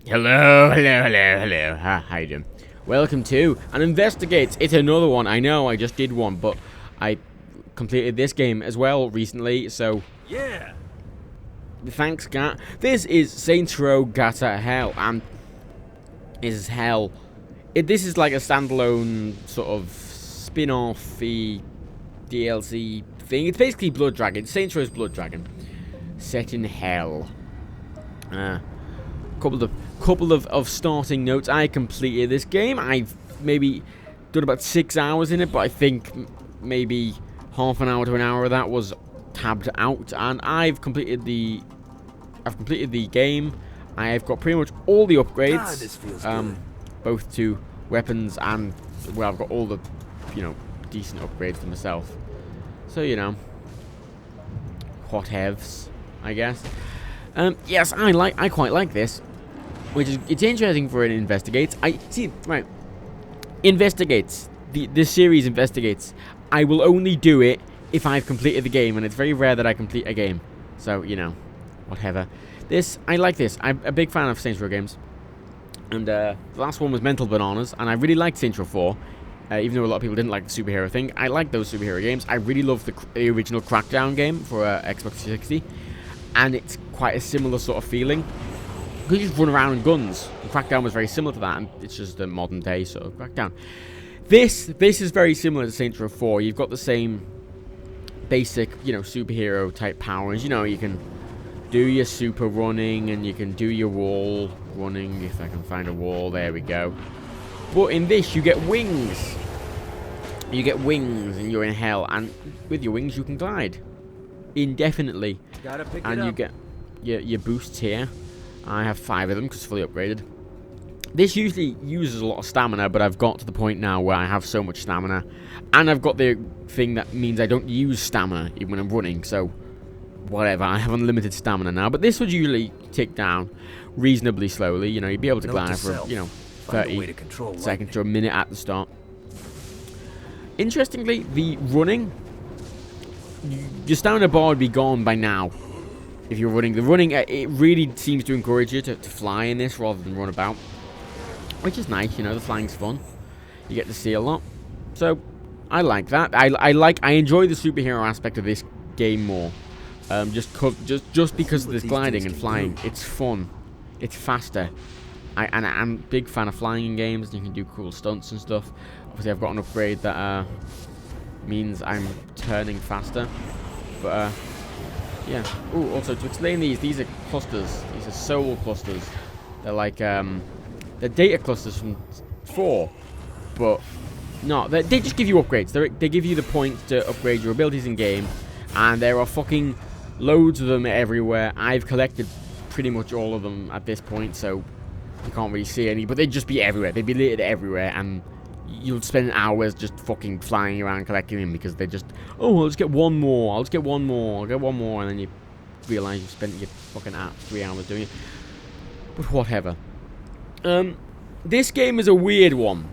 Hello. How you doing? Welcome to an Investigates. It's another one. I know I just did one, but I completed this game as well recently, so yeah. Thanks, Gat. This is Saints Row Gata Hell, and is hell. This is like a standalone sort of spin-off-y DLC thing. It's basically Blood Dragon. Saints Row's Blood Dragon, set in hell. Couple of starting notes. I completed this game. I've maybe done about 6 hours in it, but I think maybe half an hour to an hour of that was tabbed out, and I've completed the game. I have got pretty much all the upgrades, God, this feels good. both to weapons and, well, I've got all the, decent upgrades for myself. So, whatevs, I guess. Yes, I quite like this, it's interesting for an Investigates. Investigates. The series Investigates. I will only do it if I've completed the game, and it's very rare that I complete a game. So, whatever. I like this. I'm a big fan of Saints Row games. And the last one was Mental Bananas, and I really liked Saints Row 4. Even though a lot of people didn't like the superhero thing, I like those superhero games. I really love the original Crackdown game for Xbox 360. And it's quite a similar sort of feeling. You just run around in guns. And Crackdown was very similar to that, and it's just a modern day sort of Crackdown. This is very similar to Saints Row 4. You've got the same basic, superhero type powers. You can do your super running, and you can do your wall running, if I can find a wall. There we go. But in this, you get wings. You get wings, and you're in hell. And with your wings, you can glide indefinitely. And you get your boosts here. I have 5 of them because it's fully upgraded. This usually uses a lot of stamina, but I've got to the point now where I have so much stamina. And I've got the thing that means I don't use stamina even when I'm running, so whatever. I have unlimited stamina now, but this would usually tick down reasonably slowly. You'd be able to glide for, 30 seconds to a minute at the start. Interestingly, the running, your stamina bar would be gone by now if you're running. The running, it really seems to encourage you to fly in this rather than run about, which is nice. The flying's fun. You get to see a lot, so I like that. I enjoy the superhero aspect of this game more, just because of this gliding and flying. It's fun, it's faster. I'm a big fan of flying in games, and you can do cool stunts and stuff. Obviously, I've got an upgrade that means I'm turning faster, but yeah. Oh, also to explain these are clusters. These are soul clusters. They're like they're data clusters from 4, but no, they just give you upgrades. They give you the points to upgrade your abilities in game, and there are fucking loads of them everywhere. I've collected pretty much all of them at this point, so you can't really see any, but they'd just be everywhere. They'd be littered everywhere, and you'll spend hours just fucking flying around collecting them because they're just, oh, I'll just get one more, I'll get one more, and then you realize you've spent your fucking 3 hours doing it. But whatever. This game is a weird one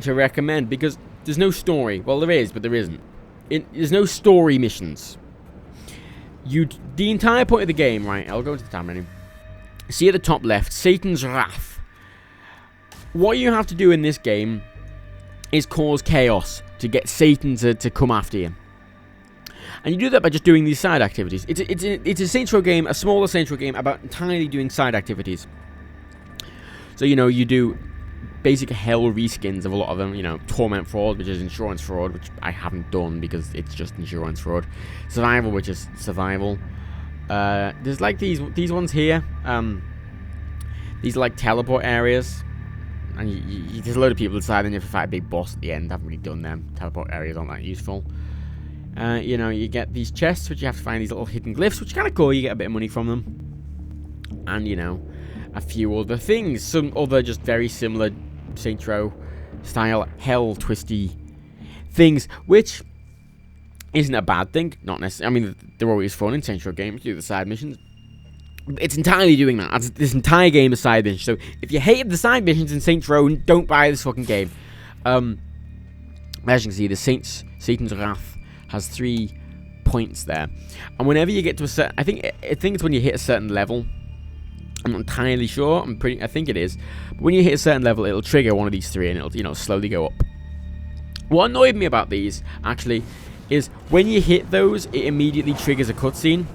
to recommend because there's no story. Well, there is, but there isn't. There's no story missions. The entire point of the game, right? I'll go into the time menu. See at the top left, Satan's Wrath. What you have to do in this game is cause chaos to get Satan to come after you. And you do that by just doing these side activities. It's a Saints Row game, a smaller Saints Row game, about entirely doing side activities. So, you do basic hell reskins of a lot of them. Torment Fraud, which is insurance fraud, which I haven't done because it's just insurance fraud. Survival, which is survival. There's like these ones here. These are like teleport areas. And there's a load of people inside, and you have to fight a big boss at the end. I haven't really done them. Teleport areas aren't that useful. You get these chests, which you have to find these little hidden glyphs, which is kind of cool. You get a bit of money from them. And, a few other things. Some other just very similar Saints Row style hell twisty things, which isn't a bad thing. Not necessarily. I mean, they're always fun in Saints Row games. Do the side missions. It's entirely doing that. This entire game is side missions. So if you hated the side missions in Saints Row, don't buy this fucking game. As you can see, the Satan's Wrath has 3 points there, and whenever you get to a certain, I think it's when you hit a certain level, I'm not entirely sure. I think it is. But when you hit a certain level, it'll trigger one of these three, and it'll slowly go up. What annoyed me about these actually is when you hit those, it immediately triggers a cutscene.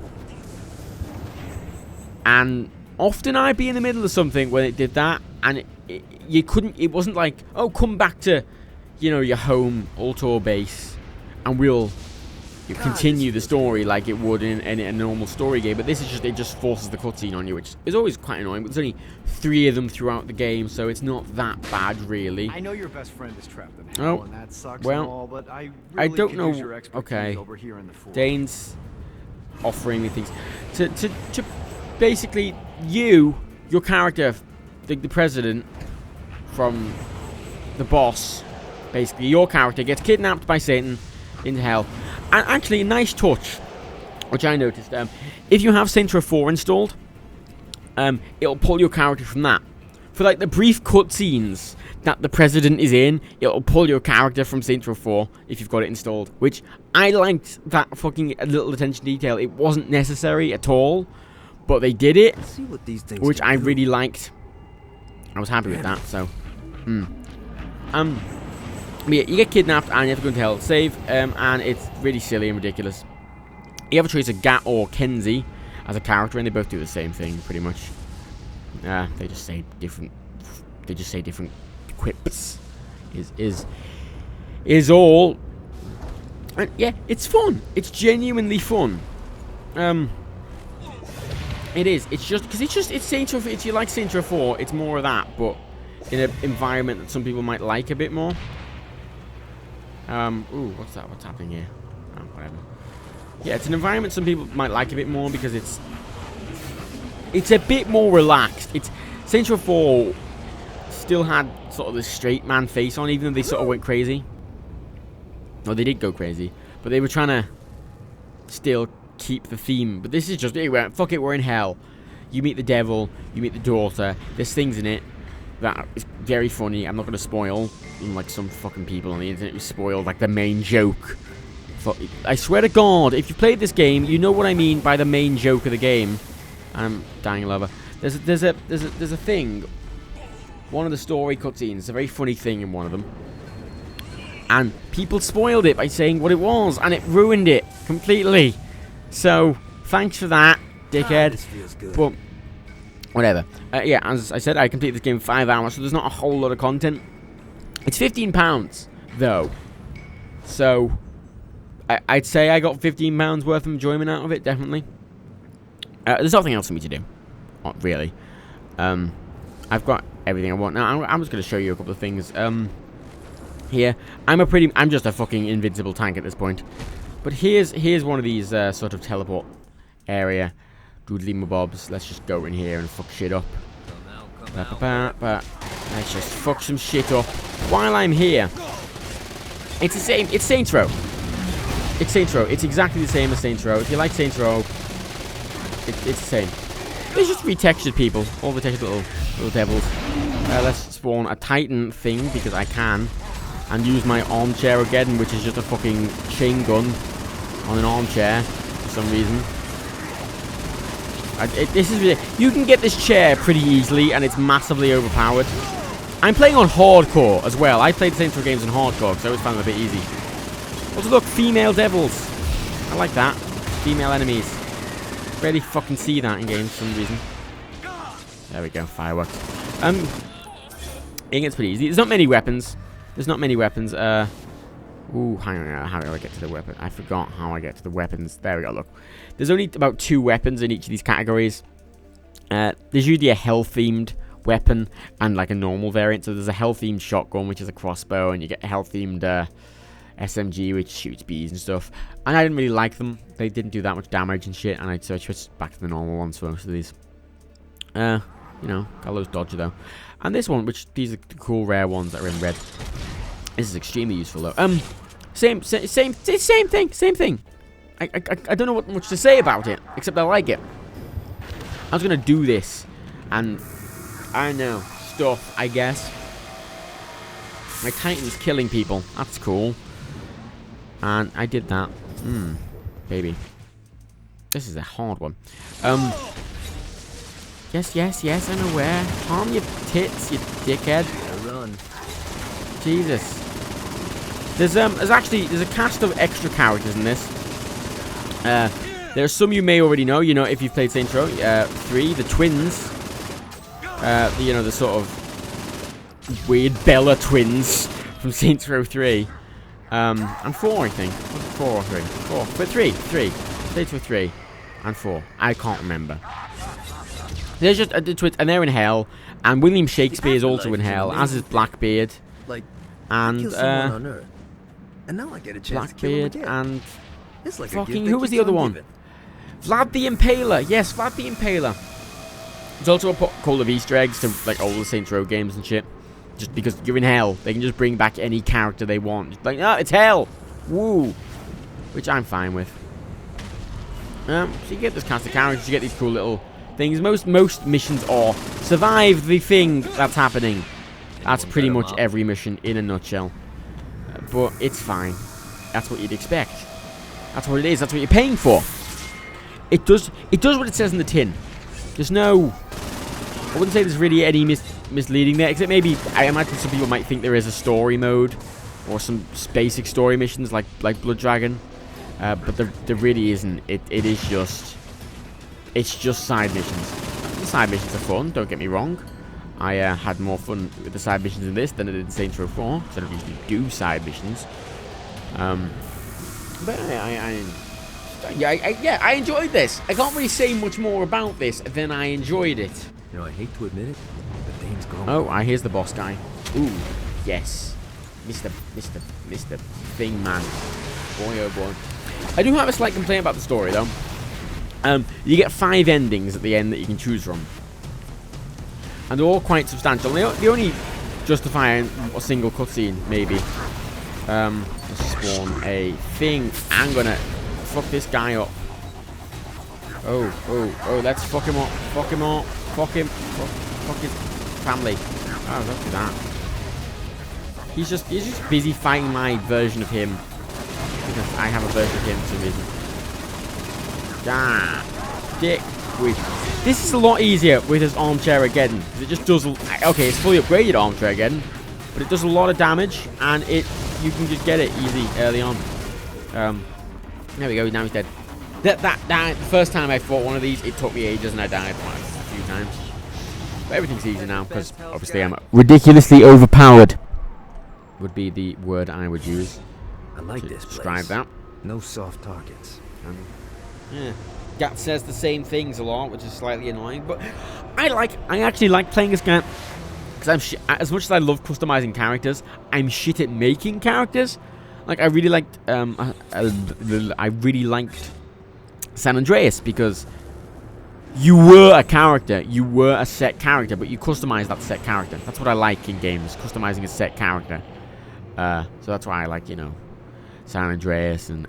And often I'd be in the middle of something when it did that, and it wasn't like, oh, come back to, your home Ultor base, and we'll continue the story like it would in a normal story game. But this is just, it just forces the cutscene on you, which is always quite annoying. But there's only 3 of them throughout the game, so it's not that bad, really. I know your best friend is trapped in hell, and that sucks well, and all, but I really don't could know. use your expertise Okay, over here in the fort. Dane's offering me things to basically your character, the president from the boss. Basically, your character gets kidnapped by Satan into hell. And actually, a nice touch, which I noticed, if you have Saints Row 4 installed, it'll pull your character from that. For like the brief cutscenes that the president is in, it'll pull your character from Saints Row 4 if you've got it installed. Which, I liked that fucking little attention to detail. It wasn't necessary at all, but they did it, Let's see what these things which I do. really liked. I was happy with that, so. But yeah, you get kidnapped and you have to go into hell, save, and it's really silly and ridiculous. You have a choice of Gat or Kenzie as a character, and they both do the same thing, pretty much. They just say different. They just say different quips. Is all. And yeah, it's fun. It's genuinely fun. It is. It's just because it's Saints Row. If you like Saints Row 4, it's more of that, but in an environment that some people might like a bit more. Ooh, what's that? What's happening here? Oh, whatever. Yeah, it's an environment some people might like a bit more because it's a bit more relaxed. Saints Row 4 still had sort of the straight man face on, even though they sort of went crazy. Well, they did go crazy, but they were trying to still keep the theme. But this is just, fuck it, we're in hell. You meet the devil, you meet the daughter. There's things in it that is very funny. I'm not going to spoil, like some fucking people on the internet who spoiled like the main joke. I swear to God, if you played this game, you know what I mean by the main joke of the game. I'm dying lover. There's a thing. One of the story cutscenes, a very funny thing in one of them, and people spoiled it by saying what it was, and it ruined it completely. So thanks for that, dickhead. This feels good. But whatever. Yeah, as I said, I completed this game in 5 hours, so there's not a whole lot of content. It's £15 though, so I'd say I got £15 worth of enjoyment out of it. Definitely. There's nothing else for me to do. Not really. I've got everything I want now. I'm just going to show you a couple of things. Here, I'm just a fucking invincible tank at this point. But here's one of these sort of teleport area doodly mabobs. Let's just go in here and fuck shit up. Let's just fuck some shit up while I'm here. It's the same. It's Saints Row. It's Saints Row. It's exactly the same as Saints Row. If you like Saints Row, it's the same. There's just retextured people. All the textured little devils. Let's spawn a Titan thing because I can. And use my armchair again, which is just a fucking chain gun on an armchair for some reason. You can get this chair pretty easily, and it's massively overpowered. I'm playing on hardcore as well. I played Saints Row games on hardcore, because I always found them a bit easy. Also, look, female devils. I like that. Female enemies. Rarely fucking see that in games for some reason. There we go, fireworks. It gets pretty easy. There's not many weapons. Ooh, hang on. How do I get to the weapon? I forgot how I get to the weapons. There we go, look. There's only about 2 weapons in each of these categories. There's usually a hell-themed weapon and like a normal variant. So there's a hell-themed shotgun, which is a crossbow, and you get a hell-themed SMG, which shoots bees and stuff. And I didn't really like them. They didn't do that much damage and shit, and so I switched back to the normal ones for most of these. You know, got those dodger though. And this one, which these are the cool rare ones that are in red. This is extremely useful though. Same thing. I don't know what much to say about it, except I like it. I was gonna do this, and I don't know, stuff, I guess. My Titan's killing people. That's cool. And I did that. Baby. This is a hard one. Yes, yes, yes, I'm aware. Calm your tits, you dickhead. Better run. Jesus. There's a cast of extra characters in this. There are some you may already know. You know, if you've played Saints Row 3, the twins. The sort of weird Bella twins from Saints Row 3. And 4, I think. 4 or 3? 4. But 3. Saints Row 3 and 4. I can't remember. There's just the twins, and they're in hell. And William Shakespeare is also in hell, as is Blackbeard. Like, And kill someone on Earth, and now I get a chance to kill him Blackbeard again. and It's like a fucking gift that who was the keeps other on one? giving. Vlad the Impaler. Yes, Vlad the Impaler. There's also a call of Easter eggs to like all the Saints Row games and shit. Just because you're in hell, they can just bring back any character they want. Just like, it's hell. Woo. Which I'm fine with. So you get this cast of characters, you get these cool little things. Most missions are survive the thing that's happening. That's pretty much every mission in a nutshell. But it's fine. That's what you'd expect. That's what it is. That's what you're paying for. It does what it says in the tin. There's no... I wouldn't say there's really any misleading there, except maybe I imagine some people might think there is a story mode or some basic story missions like Blood Dragon, but there really isn't. It's just side missions. The side missions are fun. Don't get me wrong. I had more fun with the side missions in this than I did in Saints Row 4, because I don't usually do side missions. But I enjoyed this. I can't really say much more about this than I enjoyed it. You know, I hate to admit it, but Dane's gone. Oh, here's the boss guy. Ooh, yes. Mr. Thing Man. Boy, oh boy. I do have a slight complaint about the story, though. You get 5 endings at the end that you can choose from. And they're all quite substantial. They only justify a single cutscene, maybe. Let's spawn a thing. I'm gonna fuck this guy up. Oh, let's fuck him up. Fuck him up. Fuck him. Fuck his family. Oh, don't do that. He's just busy fighting my version of him. Because I have a version of him for some reason. Ah, dick. Wait. This is a lot easier with his armchair again. It just does... Okay, it's fully upgraded armchair again. But it does a lot of damage. And you can just get it easy early on. There we go. Now he's dead. The first time I fought one of these, it took me ages and I died a few times. But everything's easy now because obviously I'm ridiculously overpowered. Would be the word I would use. I like to this describe place. that. No soft targets. Yeah. Gat says the same things a lot, which is slightly annoying. But I actually like playing this game because as much as I love customizing characters, I'm shit at making characters. Like I really liked San Andreas because you were a character, you were a set character, but you customize that set character. That's what I like in games, customizing a set character. So that's why I like, San Andreas and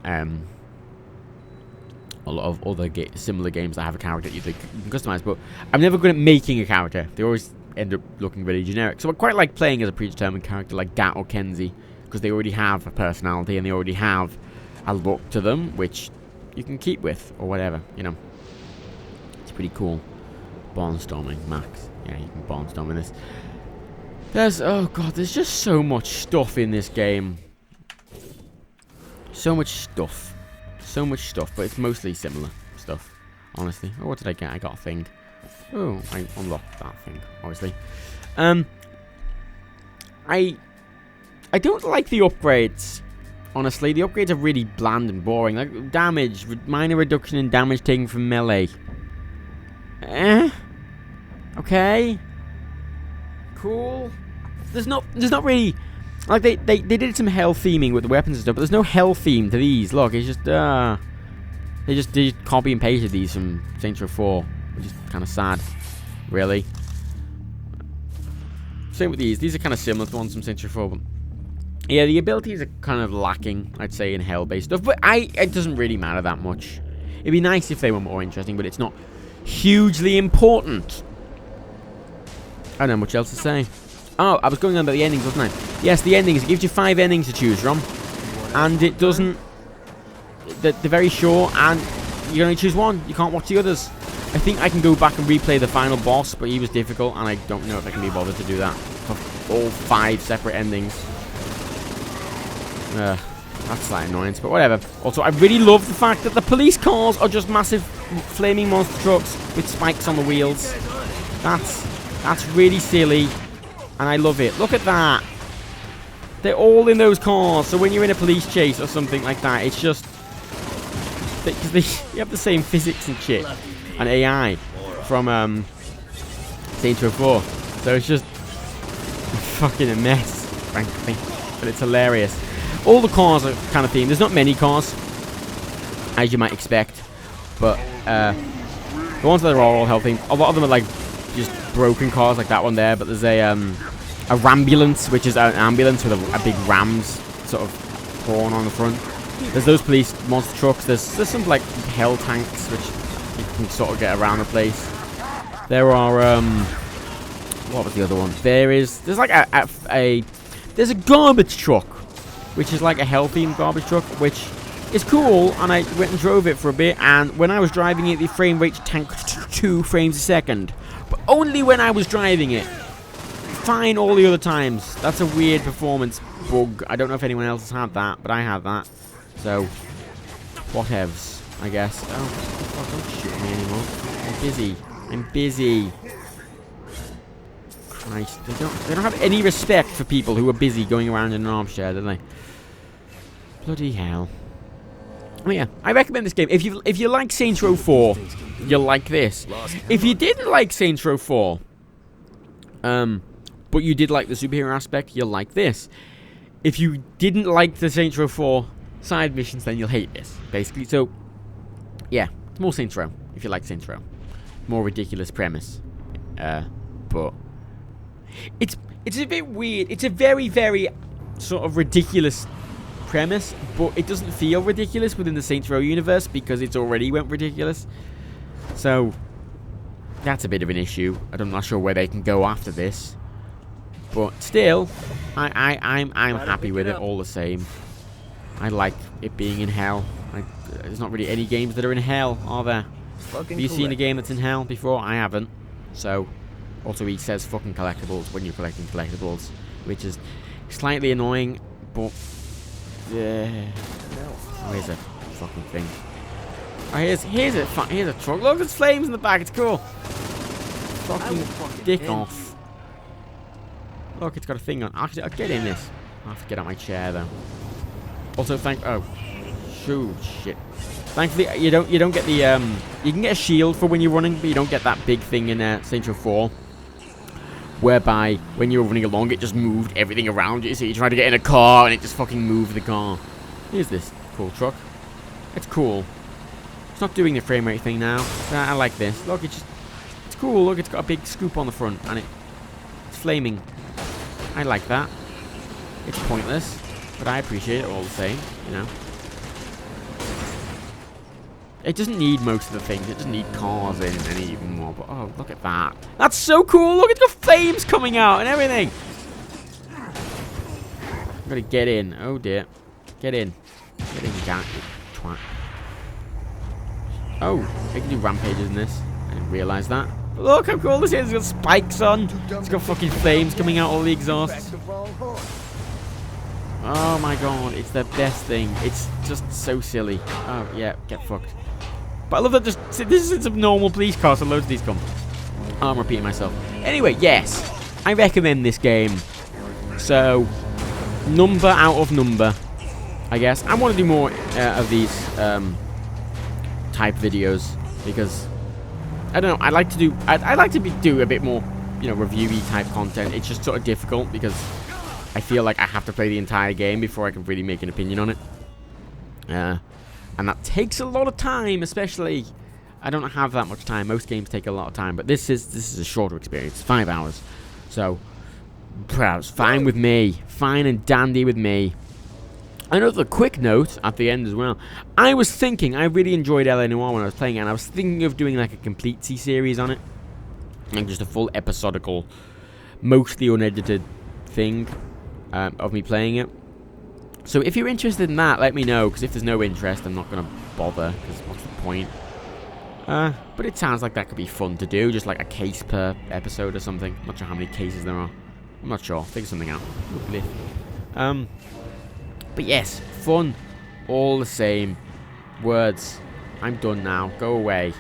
a lot of other similar games that have a character you can customize. But I'm never good at making a character. They always end up looking really generic. So I quite like playing as a predetermined character like Gat or Kenzie because they already have a personality and they already have a look to them, which you can keep with or whatever, It's pretty cool. Barnstorming, Max. Yeah, you can barnstorm in this. There's just so much stuff in this game. So much stuff, but it's mostly similar stuff, honestly. Oh, what did I get? I got a thing. Oh, I unlocked that thing, obviously. I don't like the upgrades. Honestly, the upgrades are really bland and boring. Like damage, minor reduction in damage taken from melee. Okay. Cool. There's not really, like they did some hell theming with the weapons and stuff, but there's no hell theme to these. Look, it's just they just did copy and pasted these from Saints Row 4, which is kind of sad, really. Same with these. These are kind of similar to ones from Saints Row 4, but yeah, the abilities are kind of lacking, I'd say, in hell-based stuff. But it doesn't really matter that much. It'd be nice if they were more interesting, but it's not hugely important. I don't know much else to say. Oh, I was going on about the endings, wasn't I? Yes, the endings. It gives you 5 endings to choose from. And it doesn't... They're very short, and you can only choose one. You can't watch the others. I think I can go back and replay the final boss, but he was difficult, and I don't know if I can be bothered to do that. All 5 separate endings. That's slightly annoying, but whatever. Also, I really love the fact that the police cars are just massive flaming monster trucks with spikes on the wheels. That's really silly, and I love it. Look at that. They're all in those cars, so when you're in a police chase or something like that, it's just... Because you have the same physics and shit, and AI from Saints Row 4. So it's just fucking a mess, frankly. But it's hilarious. All the cars are kind of themed. There's not many cars, as you might expect. But the ones that are all healthy, a lot of them are like just broken cars, like that one there. But there's a rambulance, which is an ambulance with a big ram's sort of horn on the front. There's those police monster trucks. There's some like hell tanks, which you can sort of get around the place. There are what was the other one? There's like there's a garbage truck, which is like a hell-themed garbage truck, which is cool, and I went and drove it for a bit, and when I was driving it, the frame rate tanked 2 frames a second. But only when I was driving it. Fine all the other times. That's a weird performance bug. I don't know if anyone else has had that, but I had that. So, whatevs, I guess. Oh, don't shoot me anymore. I'm busy. I'm busy. Christ, they don't have any respect for people who are busy going around in an armchair, do they? Bloody hell. Oh yeah, I recommend this game. If you like Saints Row 4, you'll like this. If you didn't like Saints Row 4, but you did like the superhero aspect, you'll like this. If you didn't like the Saints Row 4 side missions, then you'll hate this, basically. So, yeah, it's more Saints Row, if you like Saints Row. More ridiculous premise. But it's a bit weird. It's a very, very sort of ridiculous premise, but it doesn't feel ridiculous within the Saints Row universe because it's already went ridiculous. So that's a bit of an issue. I'm not sure where they can go after this, but still, I'm happy with it all the same. I like it being in hell. There's not really any games that are in hell, are there? Have you seen a game that's in hell before? I haven't. So, also he says fucking collectibles when you're collecting collectibles, which is slightly annoying, but yeah. Oh, here's a fucking thing. Oh, here's a truck. Look, there's flames in the back. It's cool. Fucking dick off. Look, it's got a thing on. Actually, I'll get in this. I have to get out my chair though. Also, shit. Thankfully, you don't get the you can get a shield for when you're running, but you don't get that big thing in Saints Row 4. Whereby, when you were running along, it just moved everything around you. So you try to get in a car, and it just fucking moved the car. Here's this cool truck. It's cool. It's not doing the frame rate thing now. I like this. Look, it's cool. Look, it's got a big scoop on the front, and it's flaming. I like that. It's pointless, but I appreciate it all the same, you know. It doesn't need most of the things. It doesn't need cars in any even more. But oh, look at that. That's so cool. Look at the flames coming out and everything. I'm gonna get in. Oh dear. Get in. Get in, you twat. Oh, I can do rampages in this. I didn't realize that. But look how cool this is. It's got spikes on. It's got fucking flames coming out all the exhausts. Oh my god, it's the best thing. It's just so silly. Oh yeah, get fucked. But I love that this is a normal police car, so loads of these come. Oh, I'm repeating myself. Anyway, yes, I recommend this game. So, number out of number, I guess. I want to do more of these type videos because I don't know. I like to do a bit more, you know, reviewy type content. It's just sort of difficult because I feel like I have to play the entire game before I can really make an opinion on it. And that takes a lot of time, especially... I don't have that much time. Most games take a lot of time, but this is a shorter experience. 5 hours. So, perhaps fine with me. Fine and dandy with me. Another quick note at the end as well. I was thinking, I really enjoyed L.A. Noire when I was playing it, and I was thinking of doing like a complete series on it. Like just a full episodical, mostly unedited thing of me playing it. So if you're interested in that, let me know, because if there's no interest, I'm not going to bother, because what's the point? But it sounds like that could be fun to do, just like a case per episode or something. I'm not sure how many cases there are. I'm not sure. Figure something out. But yes, fun. All the same. Words. I'm done now. Go away.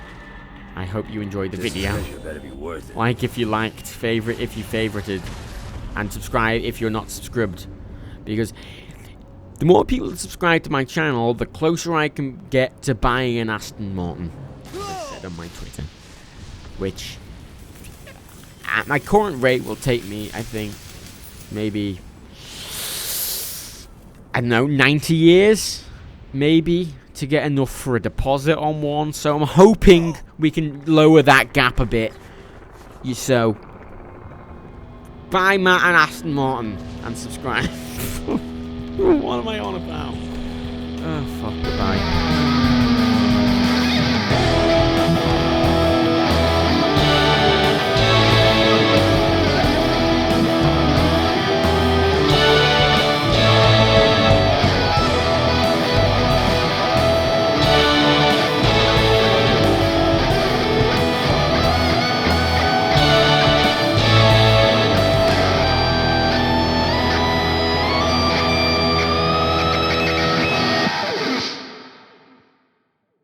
I hope you enjoyed the video. Better be worth it. Like if you liked, favorite if you favorited, and subscribe if you're not subscribed. Because the more people that subscribe to my channel, the closer I can get to buying an Aston Martin. As I said on my Twitter. Which, at my current rate, will take me, I think, maybe, I don't know, 90 years? Maybe, to get enough for a deposit on one. So I'm hoping we can lower that gap a bit. So, buy Matt and Aston Martin and subscribe. What am I on about? Oh, fuck, goodbye.